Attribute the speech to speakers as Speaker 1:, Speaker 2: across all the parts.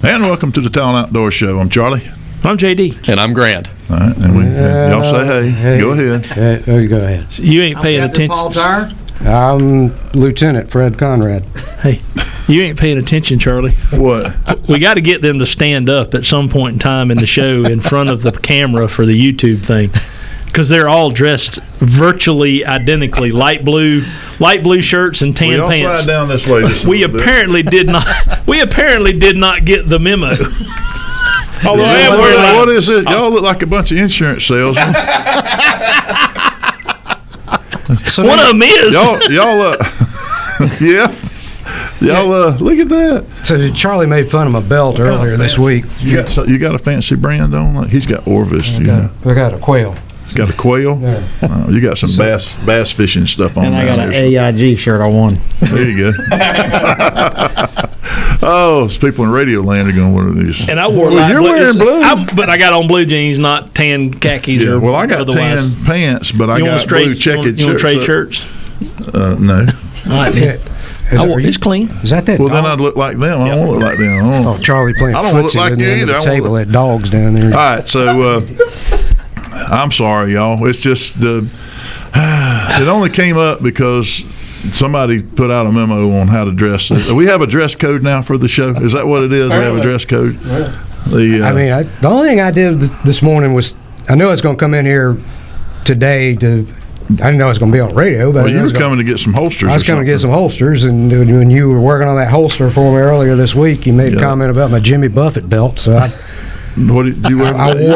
Speaker 1: And welcome to the Talon Outdoors Show. I'm Charlie.
Speaker 2: I'm JD.
Speaker 3: And I'm Grant.
Speaker 1: All right, and y'all say hey. Go ahead.
Speaker 4: Go ahead.
Speaker 2: So you ain't paying attention.
Speaker 5: Paul Tire.
Speaker 4: I'm Lieutenant Fred Conrad.
Speaker 2: Hey, you ain't paying attention, Charlie.
Speaker 1: What?
Speaker 2: We got to get them to stand up at some point in time in the show in front of the camera for the YouTube thing, because they're all dressed virtually identically, light blue shirts and tan pants.
Speaker 1: Slide down this way.
Speaker 2: We apparently did not. We apparently did not get the memo.
Speaker 1: What is it? Y'all look like a bunch of insurance salesmen.
Speaker 4: So
Speaker 2: one of them is.
Speaker 1: Y'all yeah. Y'all look at that.
Speaker 4: So Charlie made fun of my belt earlier this week.
Speaker 1: You got a fancy brand on? Like he's got Orvis.
Speaker 4: I got a quail.
Speaker 1: He's got a quail?
Speaker 4: Yeah.
Speaker 1: You got some bass fishing stuff on
Speaker 5: And
Speaker 1: there.
Speaker 5: I got an AIG shirt I won.
Speaker 1: There you go. Oh, people in radio land are going to want these.
Speaker 2: And I wore
Speaker 1: you're wearing blue.
Speaker 2: But I got on blue jeans, not tan khakis or
Speaker 1: well, I got
Speaker 2: otherwise.
Speaker 1: tan pants, but I got blue checkered shirts.
Speaker 2: You want to trade shirts?
Speaker 1: No.
Speaker 2: All right, it's clean.
Speaker 4: Is that
Speaker 1: Well, then I'd look like them. I don't want to look like them.
Speaker 4: Oh, Charlie playing
Speaker 1: I don't want to look
Speaker 4: footsie
Speaker 1: like you either.
Speaker 4: the table at dogs down there.
Speaker 1: All right, so I'm sorry, y'all. It's just it only came up because somebody put out a memo on how to dress. We have a dress code now for the show. Is that what it is? We have a dress code.
Speaker 4: The only thing I did this morning was I knew I was going to come in here today to. I didn't know I was going to be on the radio, but
Speaker 1: you were coming to get some holsters.
Speaker 4: I was coming to get some holsters, and when you were working on that holster for me earlier this week, you made a comment about my Jimmy Buffett belt. So I wore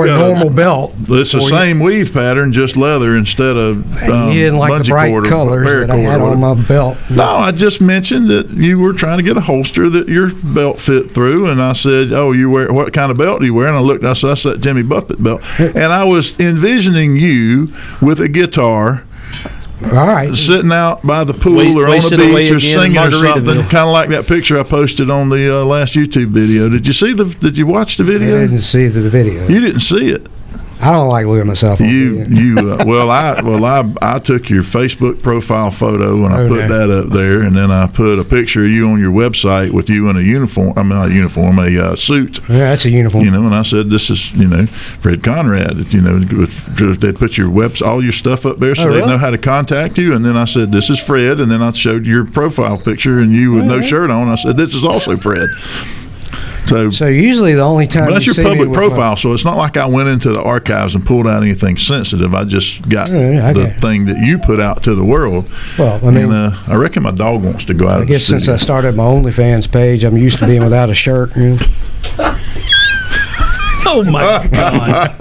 Speaker 4: a normal belt.
Speaker 1: It's the same weave pattern, just leather instead of
Speaker 4: you didn't like the bright colors that I had on my belt.
Speaker 1: No, I just mentioned that you were trying to get a holster that your belt fit through, and I said, "Oh, you wear what kind of belt do you wear?" And I looked, I said, "That's that Jimmy Buffett belt," and I was envisioning you with a guitar.
Speaker 4: All right.
Speaker 1: Sitting out by the pool or on the beach or singing or something, kind of like that picture I posted on the last YouTube video. Did you watch the video?
Speaker 4: I didn't see the video.
Speaker 1: You didn't see it.
Speaker 4: I don't like looking at myself. I
Speaker 1: took your Facebook profile photo and I put that up there, and then I put a picture of you on your website with you in a uniform. I mean, not a uniform, a suit.
Speaker 4: Yeah, that's a uniform.
Speaker 1: And I said, "This is Fred Conrad." They put your all your stuff up there so they know how to contact you. And then I said, "This is Fred," and then I showed your profile picture and you with no shirt on. I said, "This is also Fred." So
Speaker 4: usually the only time
Speaker 1: that's your public profile, so it's not like I went into the archives and pulled out anything sensitive. I just got the thing that you put out to the world. Well, I mean, and I reckon my dog wants to go out.
Speaker 4: I guess since I started my OnlyFans page, I'm used to being without a shirt.
Speaker 2: Oh my God!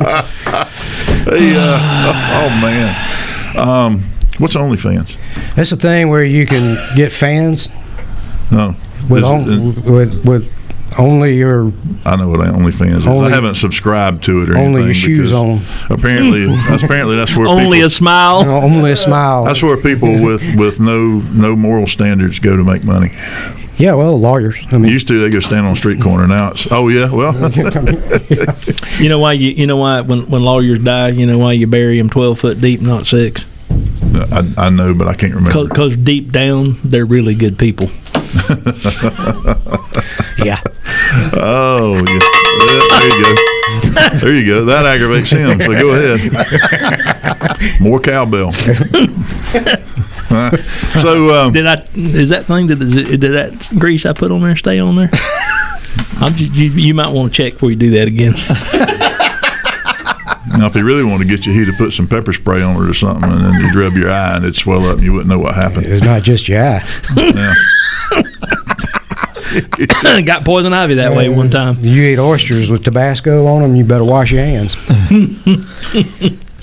Speaker 1: Oh man, what's OnlyFans?
Speaker 4: That's a thing where you can get fans.
Speaker 1: No,
Speaker 4: with only your.
Speaker 1: I know what OnlyFans is. I haven't subscribed to it or
Speaker 4: only
Speaker 1: anything.
Speaker 4: Only your shoes on.
Speaker 1: Apparently that's where
Speaker 2: only a smile.
Speaker 4: No, only a smile.
Speaker 1: That's where people with no moral standards go to make money.
Speaker 4: Yeah, well, lawyers. I mean,
Speaker 1: used to they go stand on a street corner. Now it's
Speaker 2: You know why when lawyers die, you know why you bury them 12 foot deep, not 6.
Speaker 1: I know, but I can't remember.
Speaker 2: Because deep down, they're really good people.
Speaker 4: Yeah.
Speaker 1: Oh, yeah. There you go. There you go. That aggravates him. So go ahead. More cowbell. So
Speaker 2: is that thing did that grease I put on there stay on there? You might want to check before you do that again.
Speaker 1: Now, if you really want to get you, he'd have put some pepper spray on it or something, and then you'd rub your eye and it'd swell up and you wouldn't know what happened.
Speaker 4: It's not just your eye.
Speaker 1: Yeah.
Speaker 2: Got poison ivy that way one time.
Speaker 4: You eat oysters with Tabasco on them, you better wash your hands.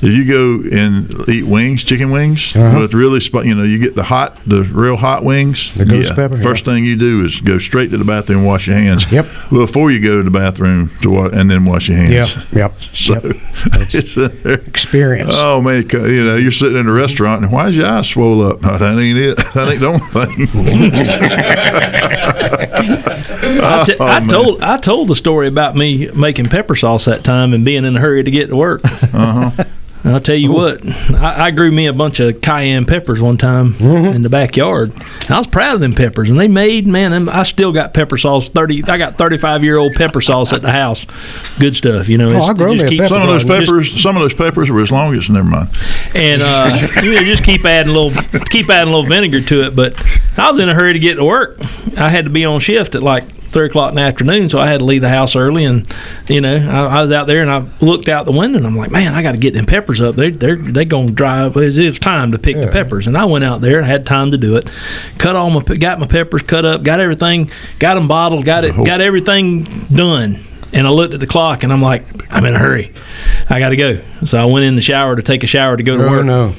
Speaker 1: If you go and eat wings, chicken wings, with really, you get the real hot wings.
Speaker 4: The ghost pepper.
Speaker 1: First thing you do is go straight to the bathroom and wash your hands.
Speaker 4: Yep.
Speaker 1: Before you go to the bathroom and then wash your hands.
Speaker 4: Yep.
Speaker 1: So it's
Speaker 4: experience.
Speaker 1: Oh man, you're sitting in a restaurant and why is your eyes swole up? No, that ain't it. That ain't the only thing.
Speaker 2: I told the story about me making pepper sauce that time and being in a hurry to get to work. I'll tell you what, I grew me a bunch of cayenne peppers one time in the backyard. And I was proud of them peppers, and they made, man, I still got pepper sauce. I got 35-year-old pepper sauce at the house. Good stuff, you know.
Speaker 4: I grow me a pepper.
Speaker 1: Some of those peppers were as long as never mind.
Speaker 2: And just keep adding a little vinegar to it. But I was in a hurry to get to work. I had to be on shift at like 3 o'clock in the afternoon, so I had to leave the house early. And I was out there, and I looked out the window, and I'm like, man, I got to get them peppers up. They're gonna dry up. It was time to pick the peppers, and I went out there and had time to do it. Got my peppers cut up, got everything, got them bottled, got everything done. And I looked at the clock, and I'm like, I'm in a hurry. I got to go. So I went in the shower to take a shower to go to work.
Speaker 4: No.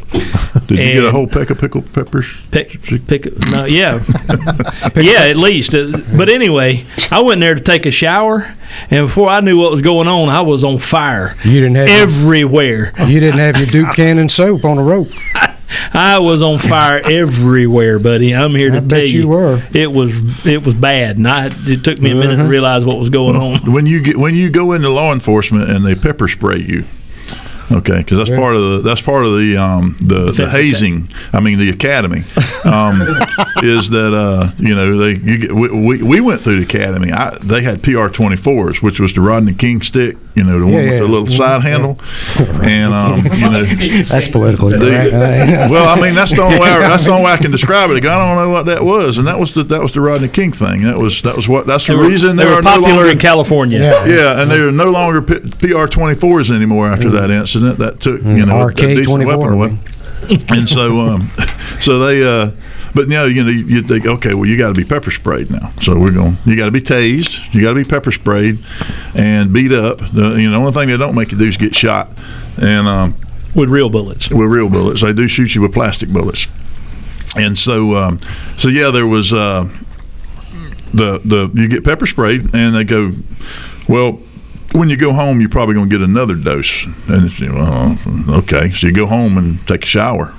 Speaker 1: Did you get a whole peck of pickled peppers?
Speaker 2: No, yeah. Yeah, at least. But anyway, I went there to take a shower, and before I knew what was going on, I was on fire.
Speaker 4: You didn't have
Speaker 2: everywhere.
Speaker 4: You didn't have your Duke Cannon soap on a rope.
Speaker 2: I was on fire everywhere, buddy. I'm here to tell you.
Speaker 4: You were.
Speaker 2: It was bad, and it took me a minute to realize what was going on.
Speaker 1: When you go into law enforcement and they pepper spray you, okay, because that's part of the hazing. I mean, the academy is that we went through the academy. They had PR-24s, which was the Rodney King stick, the one with the little side handle, and
Speaker 4: that's politically correct.
Speaker 1: Well, I mean, that's the only way I can describe it. I don't know what that was, and that was the Rodney King thing. That's the reason
Speaker 2: they were popular no longer, in California.
Speaker 1: Yeah, and they are no longer PR-24s anymore after that incident. That took a decent weapon away, and so they. But now you think, okay, well, you got to be pepper sprayed now. So you got to be tased, you got to be pepper sprayed, and beat up. The only thing they don't make you do is get shot, and
Speaker 2: with real bullets.
Speaker 1: With real bullets, they do shoot you with plastic bullets, and so yeah, there was you get pepper sprayed, and they go, well, when you go home, you're probably going to get another dose. And it's, okay. So you go home and take a shower.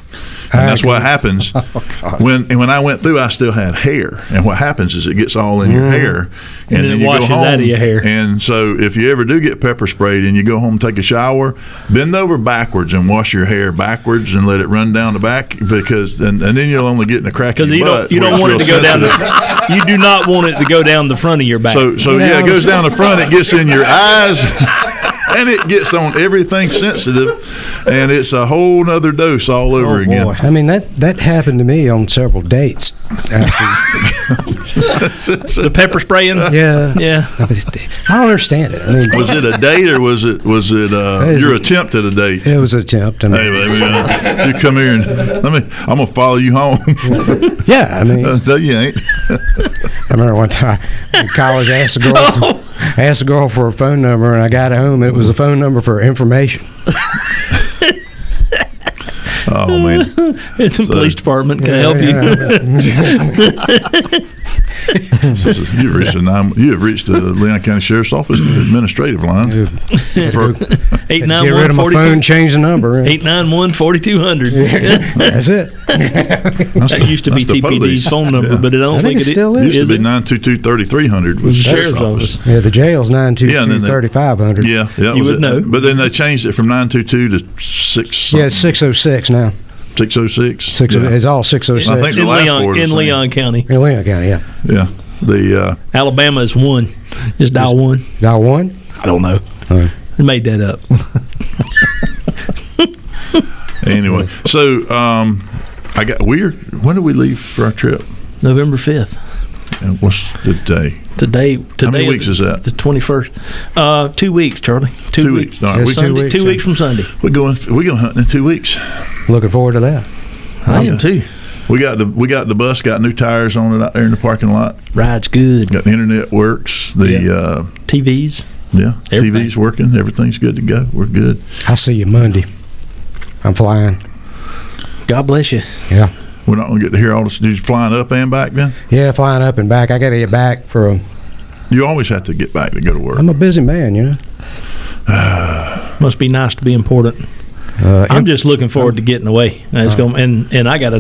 Speaker 1: And that's what happens. When I went through, I still had hair. And what happens is it gets all in your hair.
Speaker 2: And then it washes out of your hair.
Speaker 1: And so if you ever do get pepper sprayed and you go home and take a shower, bend over backwards and wash your hair backwards and let it run down the back, because and then you'll only get in a crack in your butt.
Speaker 2: You don't want it to go down you do not want it to go down the front of your back.
Speaker 1: So it goes down the front, it gets in your eyes. And it gets on everything sensitive, and it's a whole nother dose all over again.
Speaker 4: I mean, that happened to me on several dates.
Speaker 2: The pepper spraying?
Speaker 4: Yeah. I don't understand it. I mean,
Speaker 1: was it a date, or was it your attempt at a date?
Speaker 4: It was an attempt.
Speaker 1: Hey, baby, you come here and I'm gonna follow you home.
Speaker 4: Yeah, I mean,
Speaker 1: no, you ain't.
Speaker 4: I remember one time in college, I asked a girl for a phone number, and I got home, and it was a phone number for information.
Speaker 1: Oh, man.
Speaker 2: It's a police department. Can I help you?
Speaker 1: You have reached the Leon County Sheriff's Office administrative line.
Speaker 4: Get rid of my phone, change the number.
Speaker 2: 891-4200.
Speaker 4: That's it.
Speaker 2: That used to be TPD's phone number, but I don't think it
Speaker 4: still is.
Speaker 1: It used to be 922-3300 was the Sheriff's Office.
Speaker 4: Yeah, the jail's 922-3500.
Speaker 1: Yeah,
Speaker 2: you would know.
Speaker 1: But then they changed it from 922 to 6.
Speaker 4: Yeah, it's 606 now.
Speaker 1: 606.
Speaker 4: It's all 606.
Speaker 1: I think
Speaker 2: in Leon County.
Speaker 4: In Leon County, yeah.
Speaker 1: Yeah. The
Speaker 2: Alabama is 1. Just dial 1.
Speaker 4: Dial 1?
Speaker 2: I don't know.
Speaker 4: Right.
Speaker 2: I made that up.
Speaker 1: Anyway, so when did we leave for our trip?
Speaker 2: November 5th.
Speaker 1: And what's the day?
Speaker 2: Today.
Speaker 1: How many weeks is that?
Speaker 2: The 21st. 2 weeks, Charlie. 2 weeks.
Speaker 1: All right,
Speaker 2: Sunday, 2 weeks from Sunday.
Speaker 1: We go hunting in 2 weeks.
Speaker 4: Looking forward to that.
Speaker 2: I am too.
Speaker 1: We got the bus, got new tires on it out there in the parking lot.
Speaker 2: Ride's good.
Speaker 1: Got the internet works. The
Speaker 2: TVs.
Speaker 1: Yeah, everything. TV's working. Everything's good to go. We're good.
Speaker 4: I'll see you Monday. I'm flying.
Speaker 2: God bless you.
Speaker 4: Yeah.
Speaker 1: We're not going to get to hear all this. Did you flying up and back then?
Speaker 4: Yeah, flying up and back. I got to get back for
Speaker 1: You always have to get back to go to work.
Speaker 4: I'm a busy man, you know.
Speaker 2: Must be nice to be important. I'm just looking forward to getting away. And I got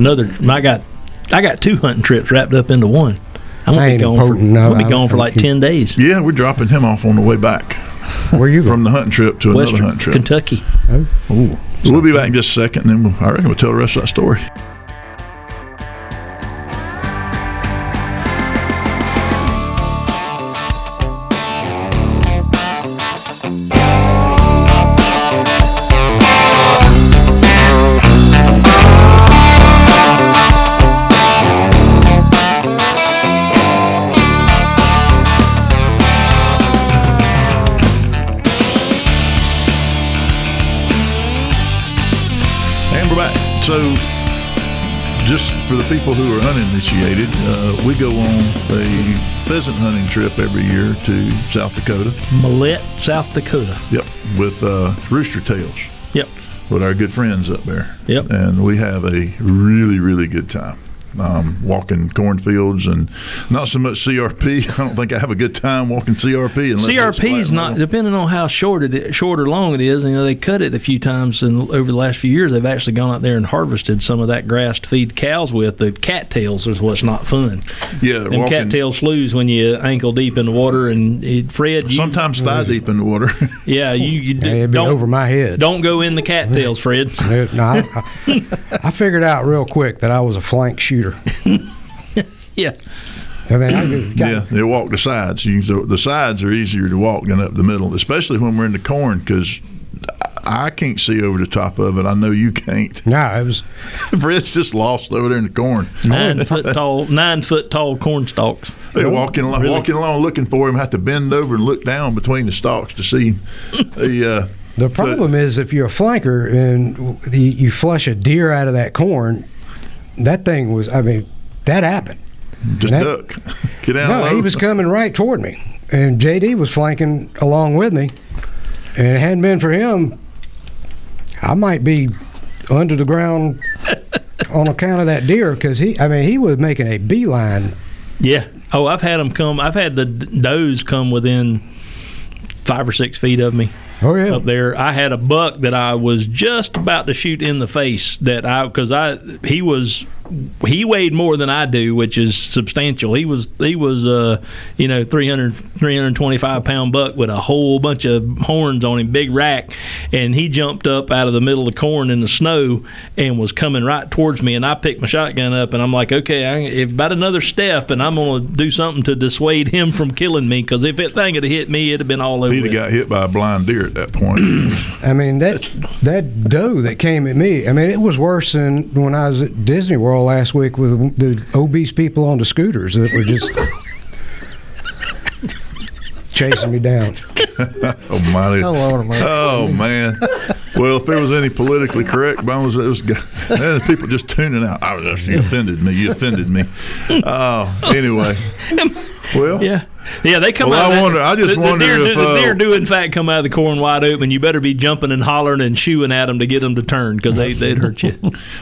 Speaker 2: I got 2 hunting trips wrapped up into one. I'm gonna be gone for like 10 days.
Speaker 1: Yeah, we're dropping him off on the way back.
Speaker 4: Where you
Speaker 1: from
Speaker 4: going?
Speaker 1: the hunting trip to another hunting trip.
Speaker 2: Kentucky.
Speaker 4: Oh.
Speaker 1: We'll be back in just a second, and then I reckon we'll tell the rest of that story. So, just for the people who are uninitiated, we go on a pheasant hunting trip every year to South Dakota.
Speaker 2: Millette, South Dakota.
Speaker 1: Yep, with rooster tails.
Speaker 2: Yep.
Speaker 1: With our good friends up there.
Speaker 2: Yep.
Speaker 1: And we have a really, really good time. Walking cornfields and not so much CRP. I don't think I have a good time walking CRP.
Speaker 2: CRP is not, depending on how short or long it is. You know, they cut it a few times, and over the last few years, they've actually gone out there and harvested some of that grass to feed cows with. The cattails is what's not fun.
Speaker 1: Yeah,
Speaker 2: and cattail sloughs when you ankle deep in the water. And Fred,
Speaker 1: sometimes thigh deep in the water.
Speaker 2: Yeah, you
Speaker 4: it'd be over my head.
Speaker 2: Don't go in the cattails, Fred.
Speaker 4: No, I figured out real quick that I was a flank shooter.
Speaker 2: Yeah.
Speaker 4: I mean,
Speaker 1: they walk the sides. The sides are easier to walk than up the middle, especially when we're in the corn, because I can't see over the top of it. I know you can't.
Speaker 4: No, it was.
Speaker 1: Fred's just lost over there in the corn.
Speaker 2: 9 foot tall corn stalks.
Speaker 1: They're walking along looking for him. Have to bend over and look down between the stalks to see.
Speaker 4: The problem is if you're a flanker and you flush a deer out of that corn, that thing was. I mean, that happened.
Speaker 1: Just duck. Get down low.
Speaker 4: No, he was coming right toward me, and JD was flanking along with me, and it hadn't been for him, I might be under the ground on account of that deer, because he was making a beeline.
Speaker 2: Yeah. Oh, I've had the does come within 5 or 6 feet of me.
Speaker 4: Oh, yeah.
Speaker 2: Up there, I had a buck that I was just about to shoot in the face. He weighed more than I do, which is substantial. He was 325 pound buck with a whole bunch of horns on him, big rack, and he jumped up out of the middle of the corn in the snow and was coming right towards me. And I picked my shotgun up, and I'm like, okay, about another step, and I'm going to do something to dissuade him from killing me, because if that thing had hit me, it'd have been all over.
Speaker 1: He'd have got hit by a blind deer at that point.
Speaker 4: I mean, that doe that came at me, I mean, it was worse than when I was at Disney World last week with the obese people on the scooters that were just chasing me down.
Speaker 1: Oh, man. Well, if there was any politically correct bones, it was people just tuning out. You offended me. Anyway. Well,
Speaker 2: yeah, they come out.
Speaker 1: I just wonder if
Speaker 2: the deer do in fact come out of the corn wide open. You better be jumping and hollering and shooing at them to get them to turn, because they'd hurt you.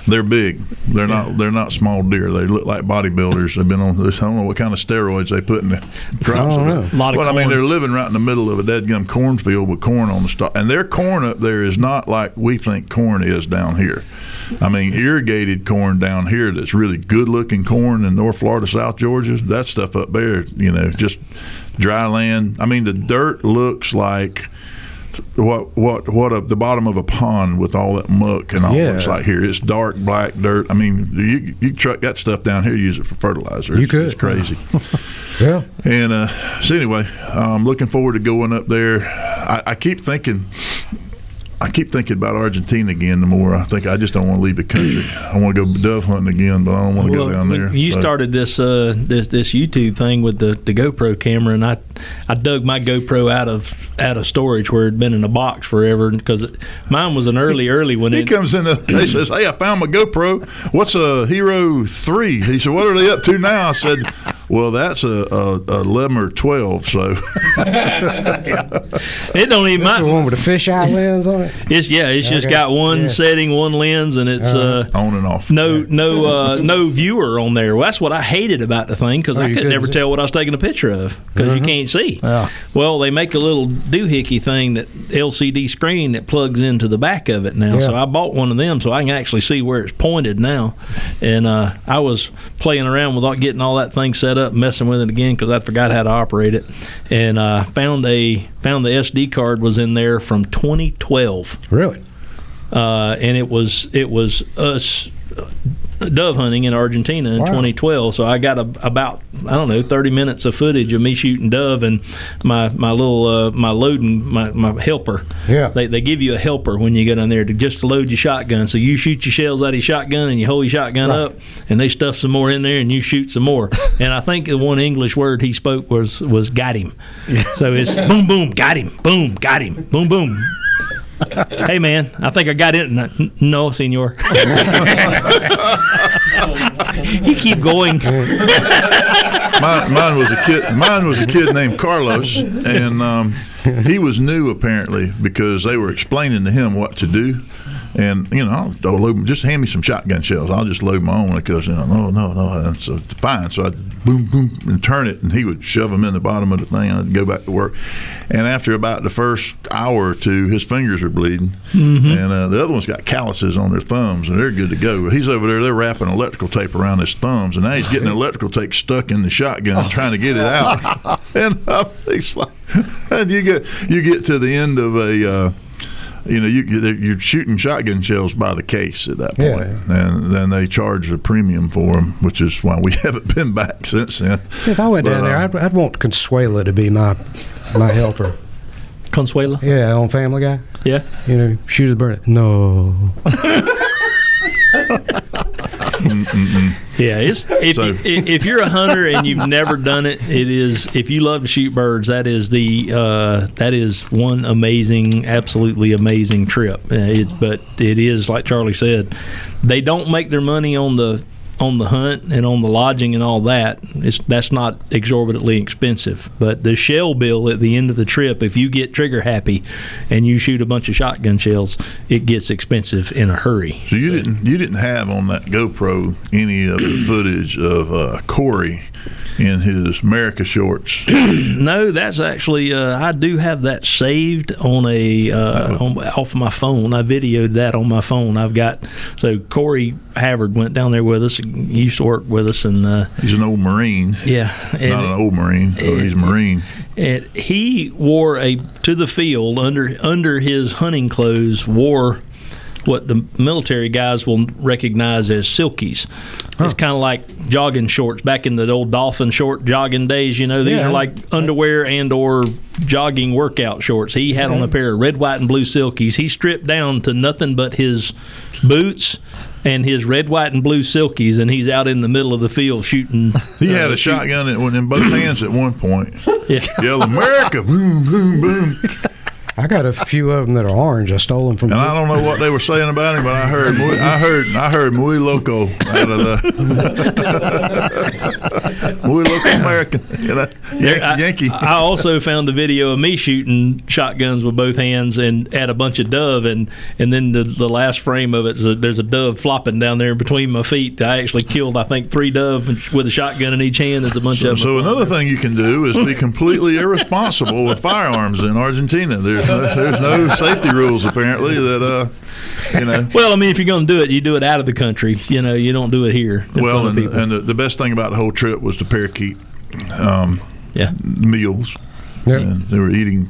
Speaker 1: They're big. They're not small deer. They look like bodybuilders. They've been on this. I don't know what kind of steroids they put in the crops.
Speaker 2: A lot of corn.
Speaker 1: I mean, they're living right in the middle of a dead-gum cornfield with corn on the stalk, and their corn up there is not like we think corn is down here. I mean, irrigated corn down here that's really good-looking corn in North Florida, South Georgia, that stuff up there, just dry land. I mean, the dirt looks like the bottom of a pond with all that muck and all. Yeah. Looks like here. It's dark black dirt. I mean, you truck that stuff down here, use it for fertilizer. It's crazy.
Speaker 4: Yeah.
Speaker 1: And so anyway, I'm looking forward to going up there. I keep thinking about Argentina again. The more I think, I just don't want to leave the country. I want to go dove hunting again, but I don't want to go down there.
Speaker 2: You started this YouTube thing with the GoPro camera, and I dug my GoPro out of storage where it'd been in a box forever, because mine was an early one.
Speaker 1: He comes in and says, "Hey, I found my GoPro. What's a Hero 3?" He said, "What are they up to now?" I said, "Well, that's a 11 or 12." So
Speaker 2: it don't even
Speaker 4: matter. The one with the fisheye lens on it.
Speaker 2: It's just got one setting, one lens, and it's
Speaker 1: on and off.
Speaker 2: No viewer on there. Well, that's what I hated about the thing, because I could never tell what I was taking a picture of, because you can't see.
Speaker 4: Yeah.
Speaker 2: Well, they make a little doohickey thing, that LCD screen that plugs into the back of it now. Yeah. So I bought one of them so I can actually see where it's pointed now. And I was playing around without getting all that thing set up messing with it again because I forgot how to operate it, and found the SD card was in there from 2012.
Speaker 4: Really?
Speaker 2: And it was us dove hunting in Argentina in 2012. So I got about 30 minutes of footage of me shooting dove, and my little my loading my helper.
Speaker 4: Yeah.
Speaker 2: They give you a helper when you get on there to load your shotgun. So you shoot your shells out of your shotgun and you hold your shotgun up, and they stuff some more in there and you shoot some more. And I think the one English word he spoke was got him. So it's boom boom got him, boom got him, boom boom. Hey man, I think I got it. No, senor. You keep going.
Speaker 1: Mine was a kid named Carlos, and he was new apparently because they were explaining to him what to do. And I'll load, just hand me some shotgun shells. I'll just load my own because no. And so fine. So I'd boom and turn it, and he would shove them in the bottom of the thing. I'd go back to work. And after about the first hour or two, his fingers are bleeding, and the other one's got calluses on their thumbs, and they're good to go. He's over there. They're wrapping electrical tape around his thumbs, and now he's getting electrical tape stuck in the shotgun, trying to get it out. And he's like, and you get to the end of a. You're shooting shotgun shells by the case at that point, and then they charge a premium for them, which is why we haven't been back since then.
Speaker 4: See, if I went down there, I'd want Consuela to be my helper.
Speaker 2: Consuela?
Speaker 4: Yeah, on Family Guy.
Speaker 2: Yeah.
Speaker 4: Shoot the bird. No.
Speaker 2: Yeah, if you're a hunter and you've never done it, if you love to shoot birds, that is one amazing, absolutely amazing trip. But it is, like Charlie said, they don't make their money on the hunt and on the lodging and all that. That's not exorbitantly expensive, but the shell bill at the end of the trip, if you get trigger happy and you shoot a bunch of shotgun shells, it gets expensive in a hurry.
Speaker 1: So you didn't have on that GoPro any of the footage of Corey in his America shorts?
Speaker 2: No, that's actually I do have that saved on off my phone. I videoed that on my phone. So Corey Havard went down there with us. He used to work with us, and
Speaker 1: he's an old Marine.
Speaker 2: Yeah,
Speaker 1: not an old Marine. He's a Marine.
Speaker 2: And he wore to the field under his hunting clothes. Wore what the military guys will recognize as silkies. It's kind of like jogging shorts back in the old dolphin short jogging days. These are like underwear and or jogging workout shorts. He had on a pair of red, white, and blue silkies. He stripped down to nothing but his boots and his red, white, and blue silkies, and he's out in the middle of the field shooting.
Speaker 1: He had a shotgun in both hands at one point. Yeah. Yell, America, boom, boom, boom.
Speaker 4: I got a few of them that are orange. I stole them from.
Speaker 1: And I don't know what they were saying about him, but I heard muy loco out of the muy loco American, Yankee.
Speaker 2: I also found a video of me shooting shotguns with both hands and at a bunch of dove, and then the last frame of it, there's a dove flopping down there between my feet. I actually killed, I think, 3 dove with a shotgun in each hand. There's a bunch of them.
Speaker 1: So another thing you can do is be completely irresponsible with firearms in Argentina. There's no safety rules apparently that
Speaker 2: Well, I mean, if you're going to do it, you do it out of the country. You don't do it here.
Speaker 1: Well, and the best thing about the whole trip was the parakeet meals. Yeah. And they were eating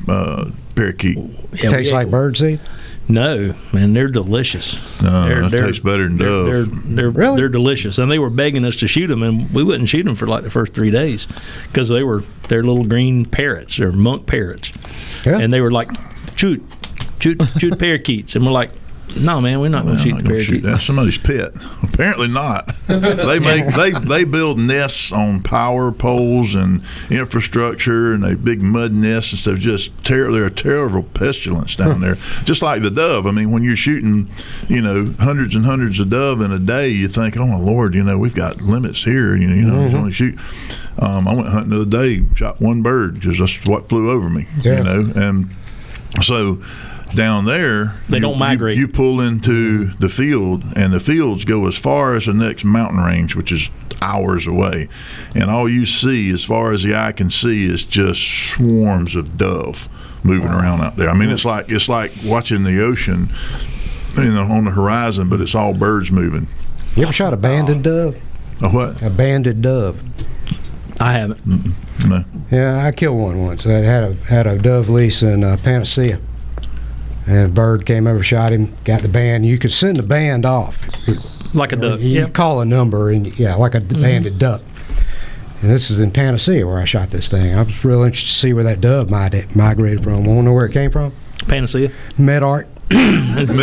Speaker 1: parakeet.
Speaker 4: Yeah, tastes like birdseed.
Speaker 2: No, man, they're delicious.
Speaker 1: No, they taste better than dove.
Speaker 2: They're delicious, and they were begging us to shoot them, and we wouldn't shoot them for like the first 3 days because they're little green parrots or monk parrots, and they were like shoot parakeets, and we're like, no, man, we're not going to shoot the parakeet.
Speaker 1: That's somebody's pet. Apparently not. They build nests on power poles and infrastructure, and they big mud nests and stuff. They're a terrible pestilence down there. Just like the dove. I mean, when you're shooting, hundreds and hundreds of dove in a day, you think, oh my Lord, we've got limits here. Only shoot. I went hunting the other day, shot 1 bird because that's what flew over me. And so. Down there,
Speaker 2: they don't migrate.
Speaker 1: You pull into the field, and the fields go as far as the next mountain range, which is hours away. And all you see, as far as the eye can see, is just swarms of dove moving around out there. I mean, it's like watching the ocean, on the horizon, but it's all birds moving.
Speaker 4: You ever shot a banded dove?
Speaker 1: A what?
Speaker 4: A banded dove.
Speaker 2: I haven't.
Speaker 1: No.
Speaker 4: Yeah, I killed one once. I had a dove lease in Panacea, and a bird came over, shot him, got the band. You could send the band off,
Speaker 2: Like a duck.
Speaker 4: You call a number, and like a banded duck. And this is in Panacea where I shot this thing. I was real interested to see where that dove migrated from. Want to know where it came from?
Speaker 2: Panacea.
Speaker 4: Medart.
Speaker 2: Long distance.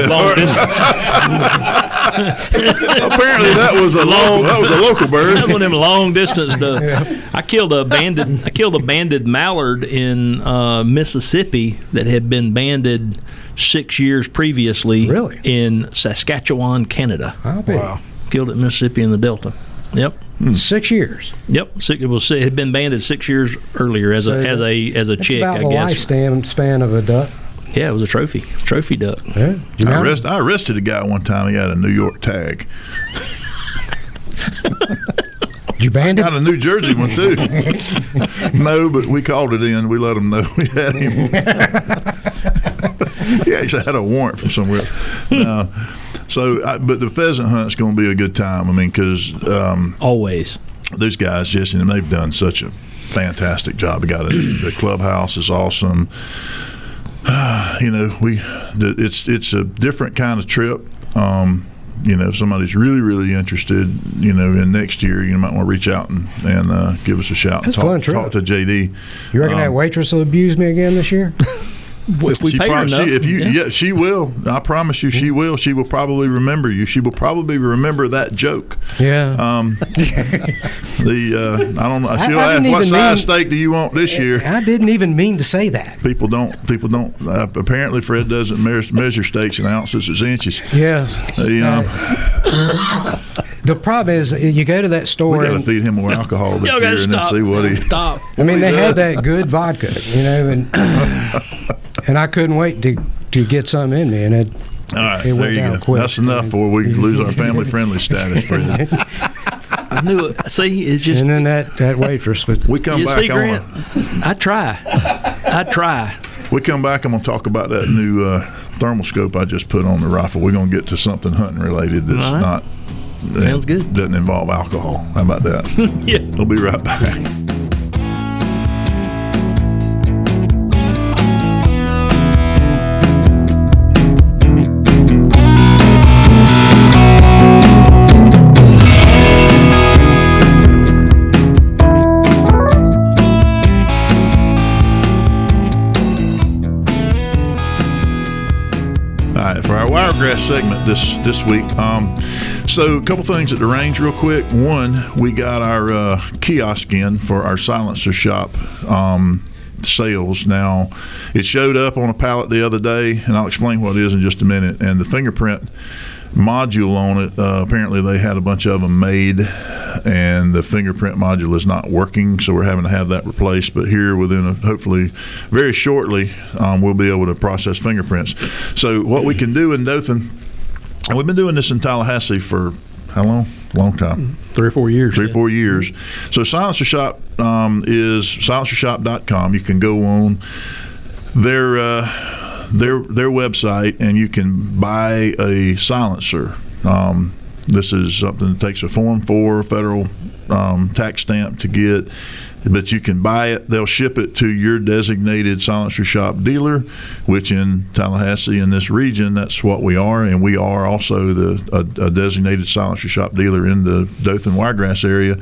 Speaker 1: Apparently that was a local bird.
Speaker 2: That's one of them long distance doves. Yeah. I killed a banded mallard in Mississippi that had been banded 6 years previously.
Speaker 4: Really?
Speaker 2: In Saskatchewan, Canada.
Speaker 4: Wow.
Speaker 2: Killed it in Mississippi in the Delta. Yep.
Speaker 4: 6 years.
Speaker 2: Yep. It had been banded 6 years earlier as a chick.
Speaker 4: About
Speaker 2: I
Speaker 4: the
Speaker 2: guess.
Speaker 4: lifespan of a duck.
Speaker 2: Yeah, it was a trophy duck.
Speaker 4: Yeah.
Speaker 1: I arrested a guy one time. He had a New York tag.
Speaker 4: Did you band it?
Speaker 1: Got a New Jersey one too. No, but we called it in. We let him know we had him. He actually had a warrant from somewhere else. But the pheasant hunt's going to be a good time. I mean, because
Speaker 2: always
Speaker 1: those guys, Jesse, and they've done such a fantastic job. The clubhouse is awesome. It's a different kind of trip. If somebody's really, really interested, in next year, you might want to reach out and give us a shout and talk to JD.
Speaker 4: You reckon that waitress will abuse me again this year?
Speaker 2: If we pay her enough,
Speaker 1: she will. I promise you, she will. She will probably remember you. She will probably remember that joke.
Speaker 4: Yeah.
Speaker 1: I don't know. She'll ask, what size steak do you want this year?
Speaker 4: I didn't even mean to say that.
Speaker 1: People don't. Apparently, Fred doesn't measure steaks in ounces as inches.
Speaker 4: Yeah. The problem is, you go to that store.
Speaker 1: We got to feed him more alcohol this year and then see what he.
Speaker 2: Stop.
Speaker 4: I mean, they had that good vodka, and I couldn't wait to get some in me, and it.
Speaker 1: All right,
Speaker 4: it
Speaker 1: there you go.
Speaker 4: Quick.
Speaker 1: That's enough before we lose our family-friendly status, Fred.
Speaker 2: I knew it. See, it's just.
Speaker 4: And then that waitress would.
Speaker 1: We come back.
Speaker 2: See, Grant, I try.
Speaker 1: We come back. I'm going to talk about that new thermal scope I just put on the rifle. We're going to get to something hunting related that's not.
Speaker 2: Sounds good.
Speaker 1: Doesn't involve alcohol. How about that?
Speaker 2: Yeah.
Speaker 1: We'll be right back. Wiregrass segment this week. So a couple things at the range real quick. One, we got our kiosk in for our silencer shop sales. Now, it showed up on a pallet the other day, and I'll explain what it is in just a minute. And the fingerprint module on it, apparently they had a bunch of them made, and the fingerprint module is not working, so we're having to have that replaced. But here within hopefully very shortly, we'll be able to process fingerprints. So what we can do in Dothan, and we've been doing this in Tallahassee for how long? Long time.
Speaker 2: 3 or 4 years.
Speaker 1: 3 or 4 years. So Silencer Shop is silencershop.com. You can go on their website and you can buy a silencer. This is something that takes a Form 4 federal tax stamp to get, but you can buy it. They'll ship it to your designated silencer shop dealer, which in Tallahassee in this region, that's what we are, and we are also a designated silencer shop dealer in the Dothan Wiregrass area.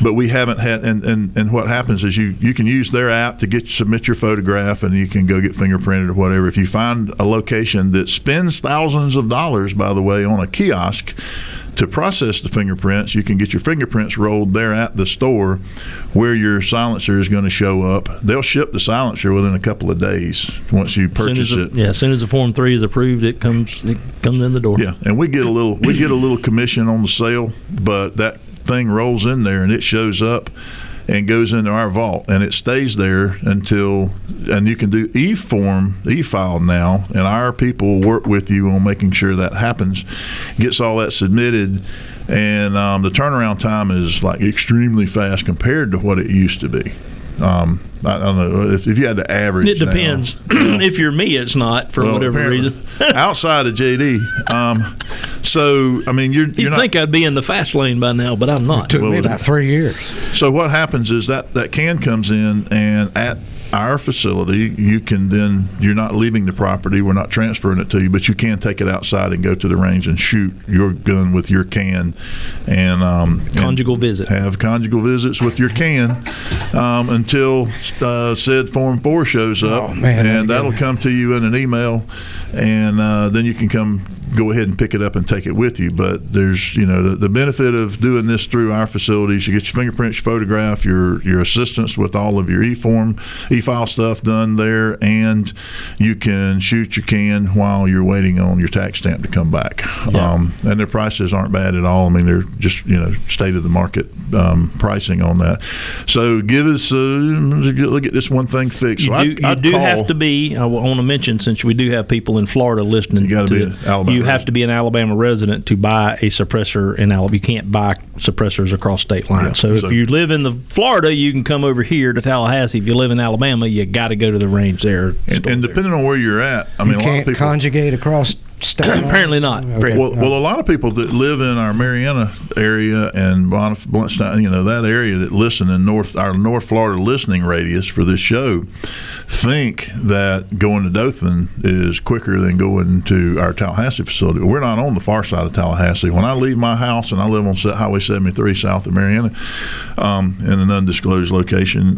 Speaker 1: But we haven't had, and what happens is you can use their app to submit your photograph, and you can go get fingerprinted or whatever. If you find a location that spends thousands of dollars, by the way, on a kiosk to process the fingerprints, you can get your fingerprints rolled there at the store where your silencer is going to show up. They'll ship the silencer within a couple of days once you purchase it.
Speaker 2: Yeah, as soon as the Form 3 is approved, it comes in the door.
Speaker 1: Yeah, and we get a little commission on the sale, but that thing rolls in there and it shows up and goes into our vault, and it stays there until, and you can do e-file now, and our people will work with you on making sure that happens, gets all that submitted, and the turnaround time is like extremely fast compared to what it used to be. I don't know if you had to average.
Speaker 2: It depends. If you're me, it's not for whatever reason.
Speaker 1: Outside of JD, so I mean, you'd not,
Speaker 2: think I'd be in the fast lane by now, but I'm not.
Speaker 4: It took me about 3 years.
Speaker 1: So what happens is that can comes in, and at our facility, you're not leaving the property. We're not transferring it to you, but you can take it outside and go to the range and shoot your gun with your can, and
Speaker 2: conjugal visit.
Speaker 1: Have conjugal visits with your can until said Form 4 shows up, and that'll come to you in an email, and then you can go ahead and pick it up and take it with you. But there's the benefit of doing this through our facilities. You get your fingerprints, your photograph, your assistance with all of your e-file stuff done there, and you can shoot your can while you're waiting on your tax stamp to come back. And their prices aren't bad at all. I mean, they're just state of the market pricing on that. So give us look at this one thing fixed.
Speaker 2: You do have to be. I want to mention, since we do have people in Florida listening,
Speaker 1: you got to be Alabama.
Speaker 2: You have to be an Alabama resident to buy a suppressor in Alabama. You can't buy suppressors across state lines. So if you live in Florida, you can come over here to Tallahassee. If you live in Alabama, you got to go to the range there.
Speaker 1: And depending on where you're at, I mean,
Speaker 4: you can't
Speaker 1: a lot of people
Speaker 4: conjugate across state line?
Speaker 2: Apparently not.
Speaker 1: Well, a lot of people that live in our Mariana area and Bluntstein, that area that listen in our North Florida listening radius for this show, think that going to Dothan is quicker than going to our Tallahassee facility. We're not on the far side of Tallahassee. When I leave my house, and I live on Highway 73 south of Mariana, in an undisclosed location,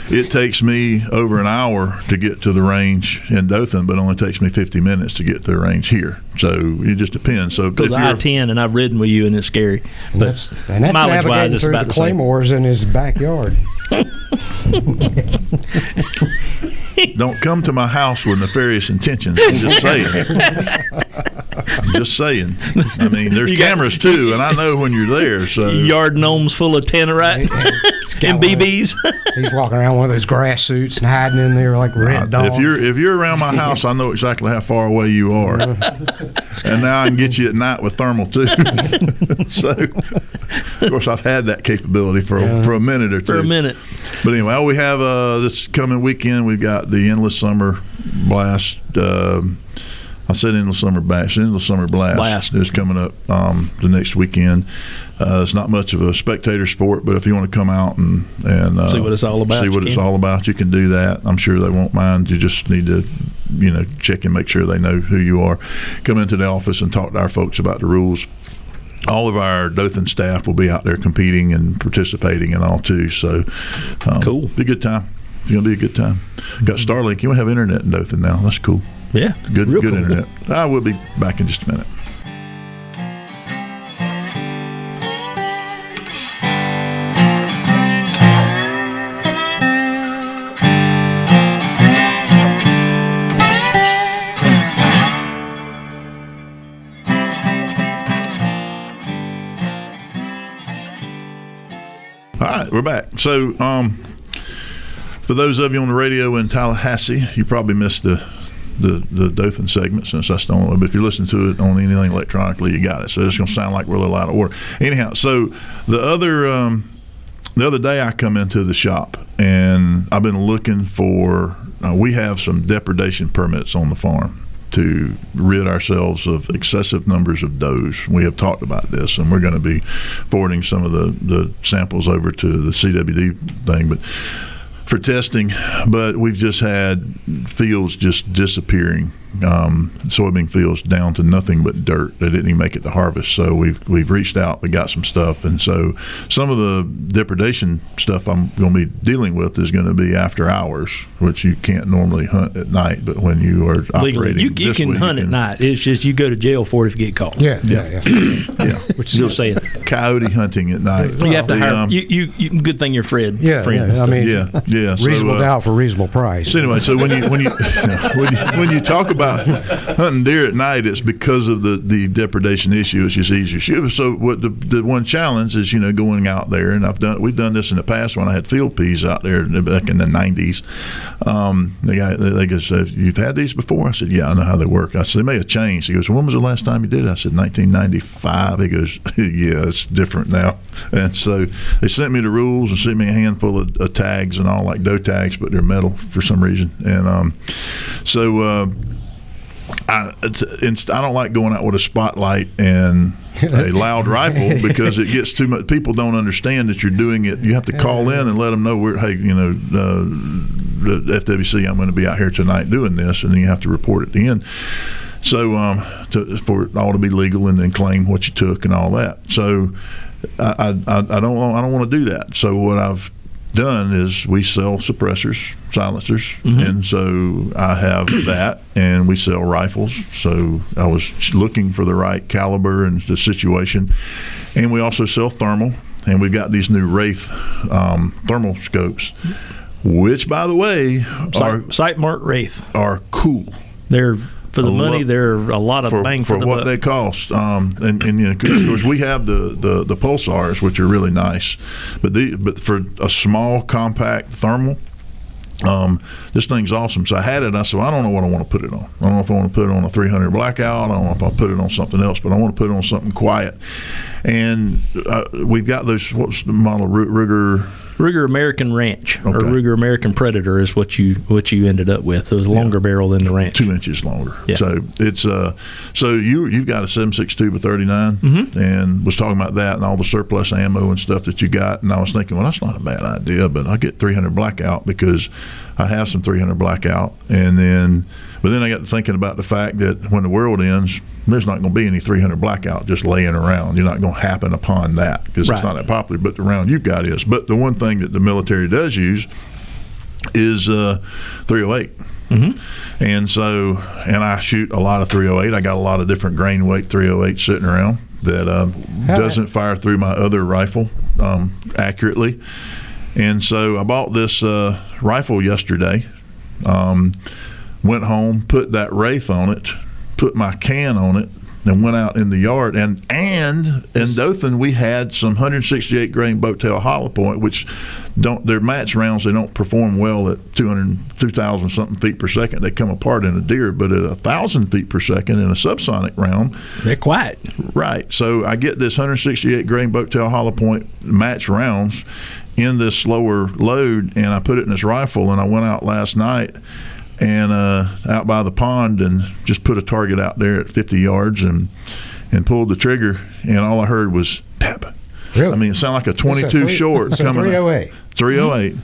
Speaker 1: it takes me over an hour to get to the range in Dothan, but only takes me 50 minutes to get to the range here. So it just depends. So
Speaker 2: because I-10, and I've ridden with you, and it's scary. But
Speaker 4: and that's
Speaker 2: mileage-wise, it's
Speaker 4: through
Speaker 2: about
Speaker 4: the Claymores in his backyard.
Speaker 1: Don't come to my house with nefarious intentions. I'm just saying. Just saying. I mean, there's cameras too, and I know when you're there. So
Speaker 2: yard gnomes full of tannerite and BBs.
Speaker 4: He's walking around one of those grass suits and hiding in there like red dogs.
Speaker 1: If you're around my house, I know exactly how far away you are, and now I can get you at night with thermal too. So, of course, I've had that capability for a minute or two.
Speaker 2: For a minute.
Speaker 1: But anyway, we have this coming weekend. We've got the Endless Summer Blast. I said Endless Summer Bash. Endless Summer Blast is coming up the next weekend. It's not much of a spectator sport, but if you want to come out and
Speaker 2: see what it's all about,
Speaker 1: you can do that. I'm sure they won't mind. You just need to check and make sure they know who you are. Come into the office and talk to our folks about the rules. All of our Dothan staff will be out there competing and participating and all too. So
Speaker 2: cool.
Speaker 1: Be a good time. It's going to be a good time. Got Starlink. You have internet in Dothan now. That's cool.
Speaker 2: Yeah.
Speaker 1: Good
Speaker 2: cool.
Speaker 1: internet. I will be back in just a minute. All right, we're back. So, for those of you on the radio in Tallahassee, you probably missed the Dothan segment, since that's the only one. But if you listen to it on anything electronically, you got it. So it's going to sound like we're a little out of order. Anyhow, so the other day I come into the shop, and I've been looking for. We have some depredation permits on the farm to rid ourselves of excessive numbers of does. We have talked about this, and we're going to be forwarding some of the samples over to the CWD thing, but for testing. But we've just had fields just disappearing, soybean fields down to nothing but dirt. They didn't even make it to harvest. So we've reached out. We got some stuff, and so some of the depredation stuff I'm going to be dealing with is going to be after hours, which you can't normally hunt at night. But when you are operating,
Speaker 2: you can hunt at night. It's just you go to jail for it if you get caught.
Speaker 4: Yeah.
Speaker 2: Which is still saying
Speaker 1: coyote hunting at night.
Speaker 2: You have to hire. You good thing you're Fred.
Speaker 4: Yeah. I mean,
Speaker 1: yeah.
Speaker 4: Reasonable doubt for reasonable price.
Speaker 1: So anyway, so when you talk about hunting deer at night, it's because of the depredation issue. It's just easier to shoot. So what the one challenge is, going out there, and we've done this in the past when I had field peas out there back in the 90s. They go, so you've had these before? I said, yeah, I know how they work. I said, they may have changed. He goes, when was the last time you did it? I said, 1995. He goes, yeah, it's it's different now. And so they sent me the rules and sent me a handful of tags and all, like doe tags, but they're metal for some reason. And I don't like going out with a spotlight and a loud rifle because it gets too much. People don't understand that you're doing it. You have to call in and let them know hey, the FWC, I'm going to be out here tonight doing this, and then you have to report at the end. So for it all to be legal and then claim what you took and all that. So I don't want to do that. So what I've done is we sell suppressors, silencers, and so I have that, and we sell rifles. So I was looking for the right caliber and the situation, and we also sell thermal, and we've got these new Wraith thermal scopes, which, by the way,
Speaker 2: Sight Mark Wraith
Speaker 1: are cool.
Speaker 2: They're for the money. They're a lot of bang for the
Speaker 1: what
Speaker 2: buck.
Speaker 1: they cost. And of course we have the Pulsars, which are really nice, but for a small compact thermal, this thing's awesome. So I had it. I said, well, I don't know what I want to put it on. I don't know if I want to put it on a 300 blackout. I don't know if I'll put it on something else, but I want to put it on something quiet. And we've got those. What's the model? Ruger
Speaker 2: American Ranch,
Speaker 1: okay.
Speaker 2: or Ruger American Predator is what you ended up with. It was a longer barrel than the Ranch,
Speaker 1: 2 inches longer.
Speaker 2: Yeah.
Speaker 1: So it's so you've got a 7.62 by 39, and was talking about that and all the surplus ammo and stuff that you got. And I was thinking, well, that's not a bad idea, but I'll get 300 blackout because I have some 300 blackout, but then I got to thinking about the fact that when the world ends, there's not going to be any 300 blackout just laying around. You're not going to happen upon that because It's not that popular, but the round you've got is. But the one thing that the military does use is 308. And so, and I shoot a lot of 308. I got a lot of different grain weight 308 sitting around that doesn't fire through my other rifle accurately. And so I bought this rifle yesterday, went home, put that Wraith on it, put my can on it, and went out in the yard. And in Dothan, we had some 168 grain boat-tail hollow point, which they're match rounds. They don't perform well at 2,000 something feet per second. They come apart in a deer, but at 1,000 feet per second in a subsonic round,
Speaker 2: they're quiet.
Speaker 1: Right. So I get this 168 grain boat-tail hollow point match rounds in this slower load, and I put it in this rifle. And I went out last night and out by the pond and just put a target out there at 50 yards and pulled the trigger, and all I heard was pep.
Speaker 4: Really?
Speaker 1: I mean, it sounded like a 22 short
Speaker 4: it's
Speaker 1: coming.
Speaker 4: 308.
Speaker 1: 308.